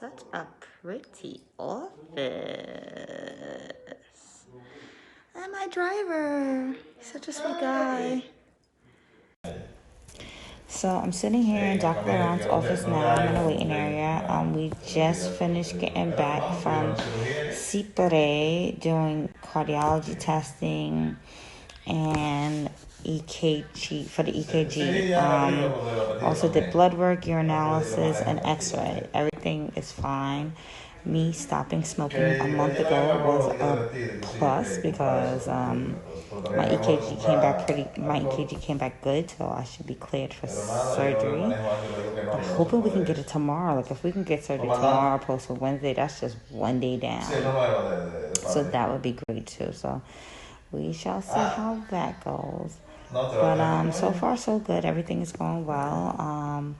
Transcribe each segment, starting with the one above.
Such a pretty office. And my driver, such a sweet guy. So I'm sitting here in Dr. Laurent's office now. I'm in a waiting area. We just finished getting back from CPRE doing cardiology testing and EKG for the EKG. Also did blood work, urinalysis, and X-ray. Everything is fine. Me stopping smoking a month ago was a plus because my EKG came back good, so I should be cleared for surgery. I'm hoping we can get it tomorrow. Like if we can get surgery tomorrow, post for Wednesday, that's just one day down. So that would be great too. So we shall see how that goes. But so far so good. Everything is going well.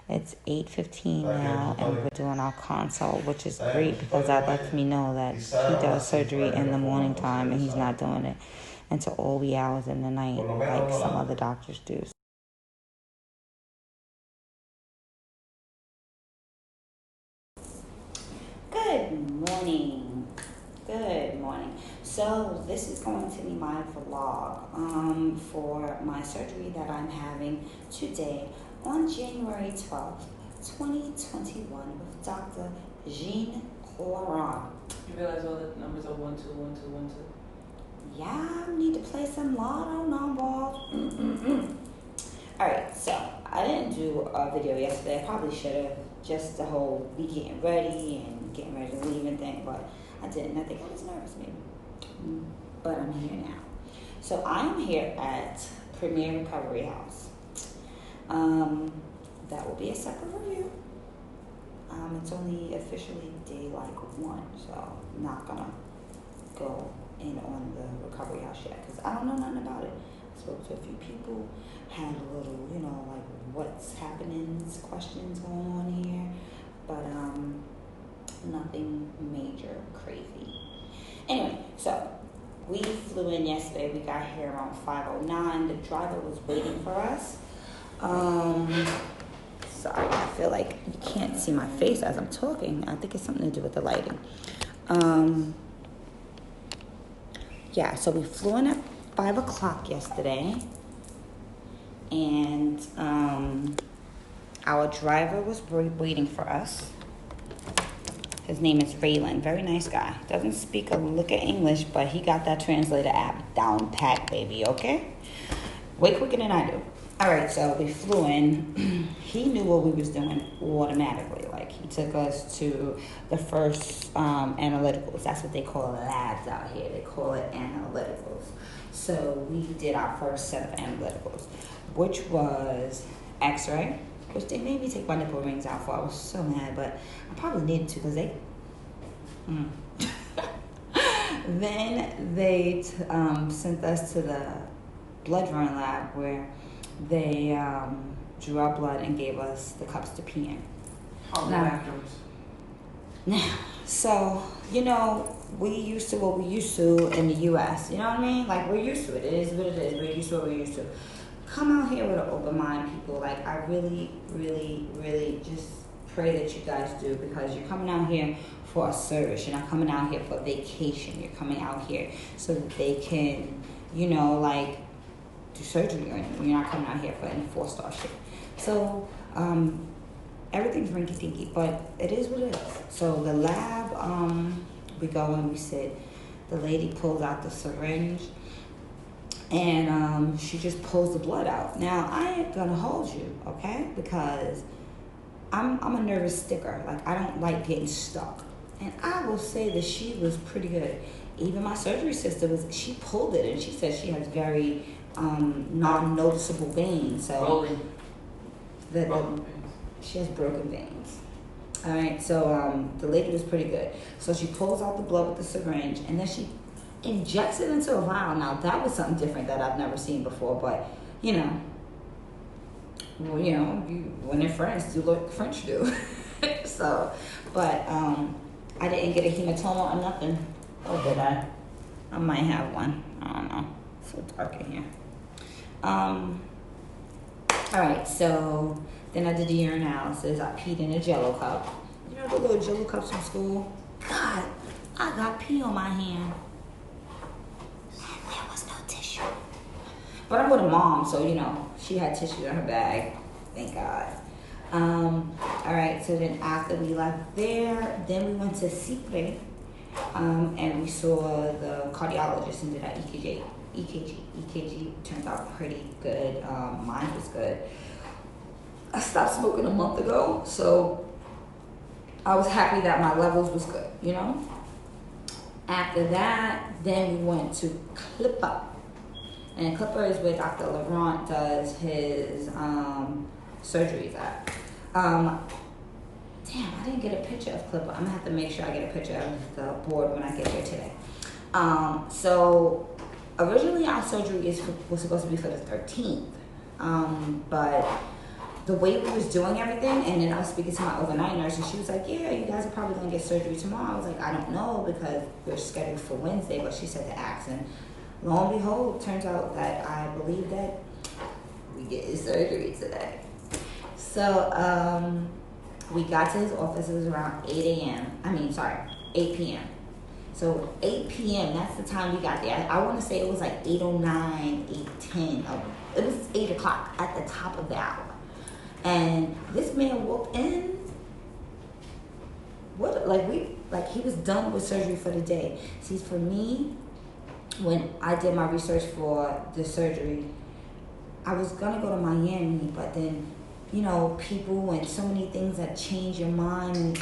It's 8:15 now, and we're doing our consult, which is great because that lets me know that he does surgery in the morning time and he's not doing it until all wee hours in the night like some other doctors do. Good morning. Good morning. So this is going to be my vlog for my surgery that I'm having today on January 12th, 2021 with Dr. Laurent. You realize all the numbers are 1 2 1 2 1 2? Yeah, I need to play some lotto numbers. Alright, so I didn't do a video yesterday. I probably should have. Just the whole me getting ready and getting ready to leave and thing, but I didn't. I think I was nervous maybe. But I'm here now. So I'm here at Premier Recovery House. That will be a separate review. It's only officially day like 1, so I'm not gonna go in on the recovery house yet because I don't know nothing about it. I spoke to a few people, had a little, like what's happening, questions going on here, but nothing major crazy. Anyway, so we flew in yesterday. We got here around 5:09. The driver was waiting for us. Sorry, I feel like you can't see my face as I'm talking. I think it's something to do with the lighting. Yeah, so we flew in at 5 o'clock yesterday, and our driver was waiting for us. His name is Raylan. Very nice guy. Doesn't speak a lick of English, but he got that translator app down pat, baby, okay? Way quicker than I do. All right, so we flew in. He knew what we was doing automatically. Like, he took us to the first analyticals. That's what they call labs out here. They call it analyticals. So we did our first set of analyticals, which was X-ray, which they made me take my nipple rings out for. I was so mad, but I probably needed to because they... Then they sent us to the blood drawing lab where they drew our blood and gave us the cups to pee in. How long afterwards? Now, so, we used to what we used to in the U.S. You know what I mean? Like, we're used to it. It is what it is. We're used to what we're used to. Come out here with an open mind, people. Like, I really, really, really just pray that you guys do, because you're coming out here for a service. You're not coming out here for vacation. You're coming out here so that they can, do surgery or anything. You're not coming out here for any 4-star shit. So, everything's rinky-dinky, but it is what it is. So the lab, we go and we sit. The lady pulls out the syringe, and she just pulls the blood out. Now, I ain't gonna hold you, okay? Because I'm a nervous sticker. Like, I don't like getting stuck. And I will say that she was pretty good. Even my surgery sister she pulled it, and she said she has very non-noticeable veins. So she has broken veins. All right, so the lady was pretty good. So she pulls out the blood with the syringe, and then she injects it into a vial. Now, that was something different that I've never seen before, but, when they're friends, do what French do. So, but I didn't get a hematoma or nothing. Or did I? I might have one. I don't know. It's so dark in here. All right, so then I did the urinalysis. I peed in a Jello cup. couple little Jello cups from school. God, I got pee on my hand. And there was no tissue. But I'm with a mom, so you know, she had tissue in her bag. Thank God. All right, so then after we left there, then we went to Cipre, and we saw the cardiologist and did our EKG turned out pretty good. Mine was good. I stopped smoking a month ago, so I was happy that my levels was good, you know? After that, then we went to Clipper. And Clipper is where Dr. Laurent does his surgeries at. Damn, I didn't get a picture of Clipper. I'm gonna have to make sure I get a picture of the board when I get there today. So originally our surgery was supposed to be for the 13th, but the way we was doing everything, and then I was speaking to my overnight nurse, and she was like, yeah, you guys are probably gonna get surgery tomorrow. I was like, I don't know, because we're scheduled for Wednesday, but she said to ask, and lo and behold, turns out that I believe that we get his surgery today. So we got to his office, it was around 8 p.m. So 8 p.m., that's the time we got there. I want to say it was like 8:09, 8:10. It was 8 o'clock at the top of the hour. And this man walked in, he was done with surgery for the day. See, for me, when I did my research for the surgery, I was gonna go to Miami, but then, you know, people and so many things that change your mind and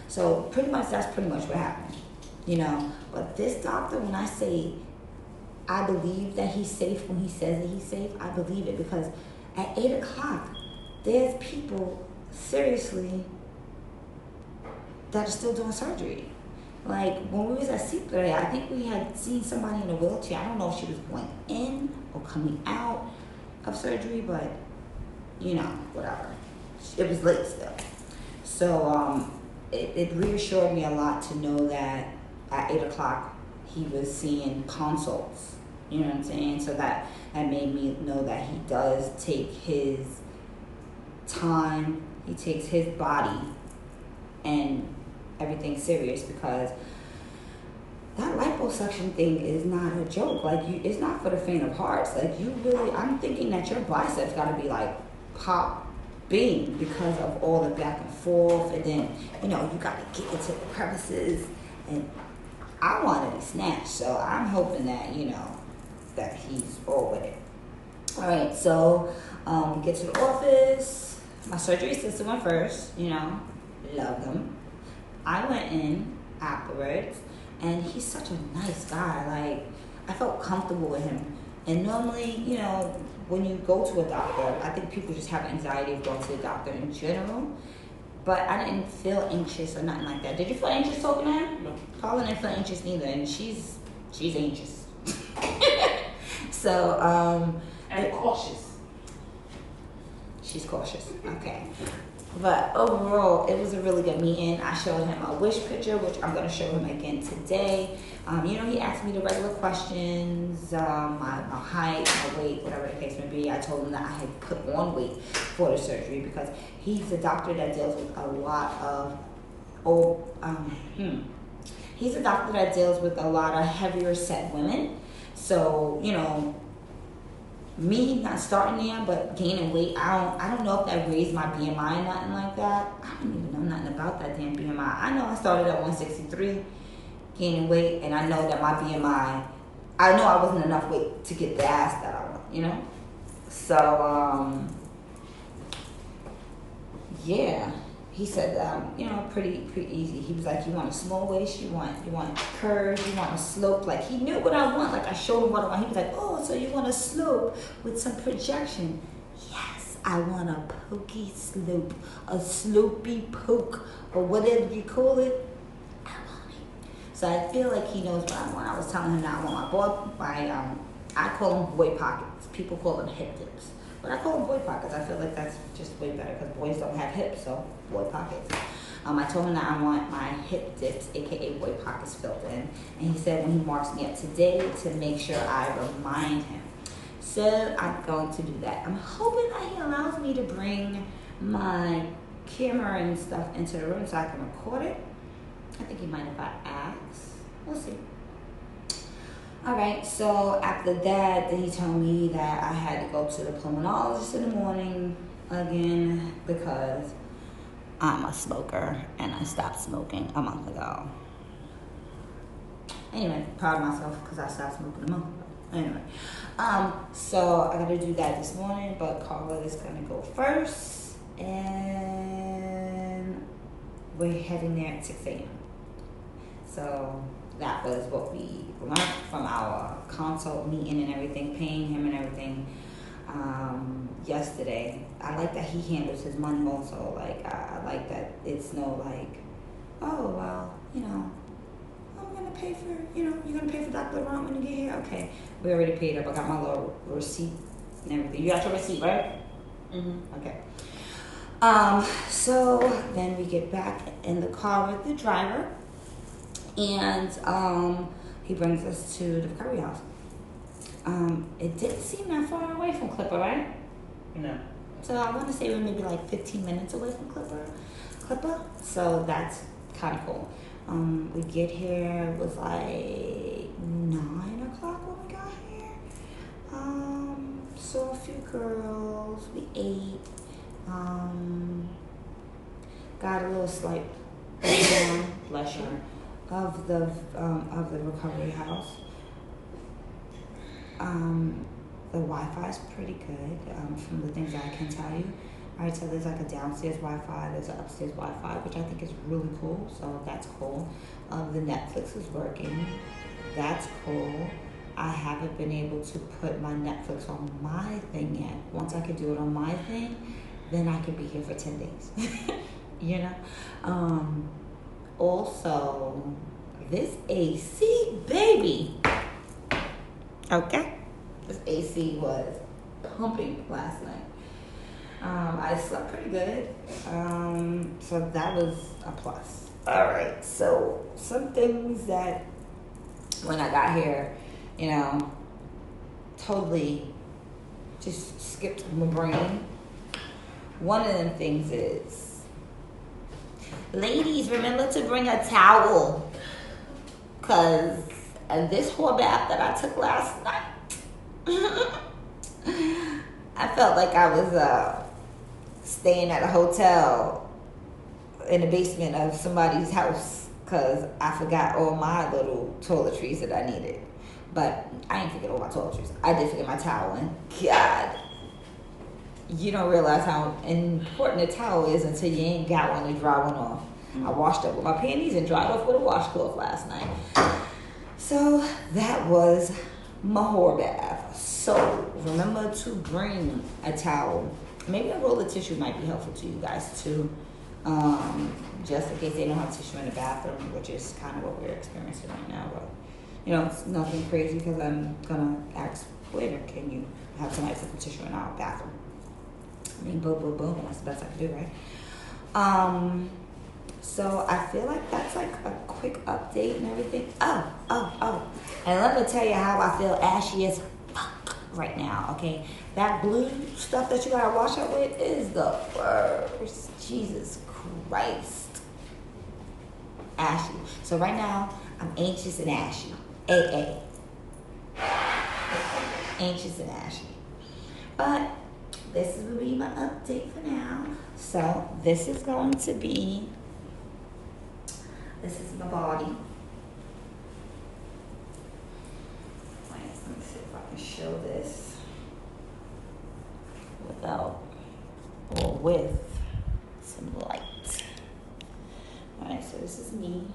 So pretty much that's pretty much what happened, you know. But this doctor, when I say I believe that he's safe when he says that he's safe, I believe it, because at 8 o'clock, there's people, seriously, that are still doing surgery. Like, when we was at Cipre, I think we had seen somebody in a wheelchair. I don't know if she was going in or coming out of surgery, but, you know, whatever. It was late still. So, it reassured me a lot to know that at 8 o'clock, he was seeing consults. You know what I'm saying? So that made me know that he does take his time, he takes his body and everything serious, because that liposuction thing is not a joke. Like, it's not for the faint of hearts. Like, I'm thinking that your biceps gotta be like popping because of all the back and forth, and then, you know, you gotta get into the crevices, and I want to be snatched, so I'm hoping that, you know, that he's all with it. All right, so we get to the office. My surgery assistant went first, you know, love him. I went in afterwards, and he's such a nice guy. Like, I felt comfortable with him. And normally, you know, when you go to a doctor, I think people just have anxiety of going to the doctor in general. But I didn't feel anxious or nothing like that. Did you feel anxious talking to him? No. Colin didn't feel anxious neither, and she's anxious. So, And cautious. she's cautious. Okay. But overall, it was a really good meeting. I showed him a wish picture, which I'm going to show him again today. You know, he asked me the regular questions, my height, my weight, whatever the case may be. I told him that I had put on weight for the surgery, because he's a doctor that deals with a lot of he's a doctor that deals with a lot of heavier set women. So, you know, me not starting there but gaining weight, I don't know if that raised my BMI or nothing like that. I don't even know nothing about that damn BMI. I know I started at 163 gaining weight, and I know that my BMI, I know I wasn't enough weight to get the ass that I want, you know. So yeah, he said you know, pretty easy. He was like, you want a small waist, you want curves, you want a slope. Like, he knew what I want. Like, I showed him what I want. He was like, oh, so you want a slope with some projection? Yes, I want a pokey slope, a slopey poke, or whatever you call it. I want it. So I feel like he knows what I want. I was telling him that I want I call them boy pockets. People call them hip dips. But I call them boy pockets. I feel like that's just way better, because boys don't have hips, so boy pockets. I told him that I want my hip dips, aka boy pockets, filled in. And he said when he marks me up today to make sure I remind him. So I'm going to do that. I'm hoping that he allows me to bring my camera and stuff into the room so I can record it. I think he might if I ask. We'll see. Alright, so after that, then he told me that I had to go to the pulmonologist in the morning again because I'm a smoker and I stopped smoking a month ago. Anyway, proud of myself because I stopped smoking a month ago. Anyway, so I gotta do that this morning, but Carla is gonna go first, and we're heading there at 6 a.m. So that was what we learned from our consult meeting and everything, paying him and everything yesterday. I like that he handles his money also. Like, I like that it's no like, oh, well, you know, I'm going to pay for, you know, you're going to pay for Dr.Laurent when you get here? Okay. We already paid up. I got my little receipt and everything. You got your receipt, right? Mm-hmm. Okay. So then we get back in the car with the driver. And he brings us to the recovery house. It didn't seem that far away from Clipper, right? No. So I want to say we're maybe like 15 minutes away from Clipper. So that's kind of cool. We get here, it was like 9 o'clock when we got here. Saw a few girls, we ate. Got a little slight bless you. Of the recovery house. The Wi-Fi is pretty good from the things that I can tell you. All right, so there's like a downstairs Wi-Fi, there's an upstairs Wi-Fi, which I think is really cool. So that's cool. The Netflix is working. That's cool. I haven't been able to put my Netflix on my thing yet. Once I could do it on my thing, then I could be here for 10 days. You know. Also, this AC, baby. Okay. This AC was pumping last night. I slept pretty good. So that was a plus. All right. So some things that when I got here, you know, totally just skipped my brain. One of them things is, ladies, remember to bring a towel. Because this whole bath that I took last night, I felt like I was staying at a hotel in the basement of somebody's house because I forgot all my little toiletries that I needed. But I ain't forget all my toiletries. I did forget my towel. And God, you don't realize how important a towel is until you ain't got one to dry one off. I washed up with my panties and dried off with a washcloth last night. So that was my whore bath. So remember to bring a towel. Maybe a roll of tissue might be helpful to you guys too. Just in case they don't have tissue in the bathroom, which is kind of what we're experiencing right now. But, you know, it's nothing crazy because I'm going to ask later, can you have somebody put some tissue in our bathroom? I mean, boom, boom, boom. That's the best I can do, right? So I feel like that's like a quick update and everything. Oh. And let me tell you how I feel ashy as fuck right now, okay? That blue stuff that you gotta wash up with is the worst. Jesus Christ. Ashy. So right now, I'm anxious and ashy. AA. Anxious and ashy. But this will be my update for now. So this is going to be, this is my body. Wait, let me see if I can show this without or with some light. Alright, so this is me.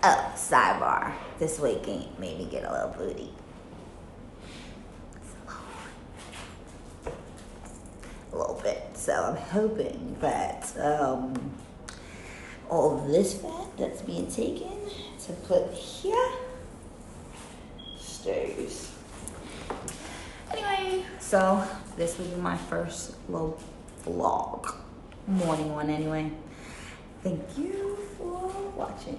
Oh, sidebar. This weight gain made me get a little booty. A little bit. So I'm hoping that all this fat that's being taken to put here stays. Anyway, So this will be my first little vlog, morning one anyway. Thank you for watching.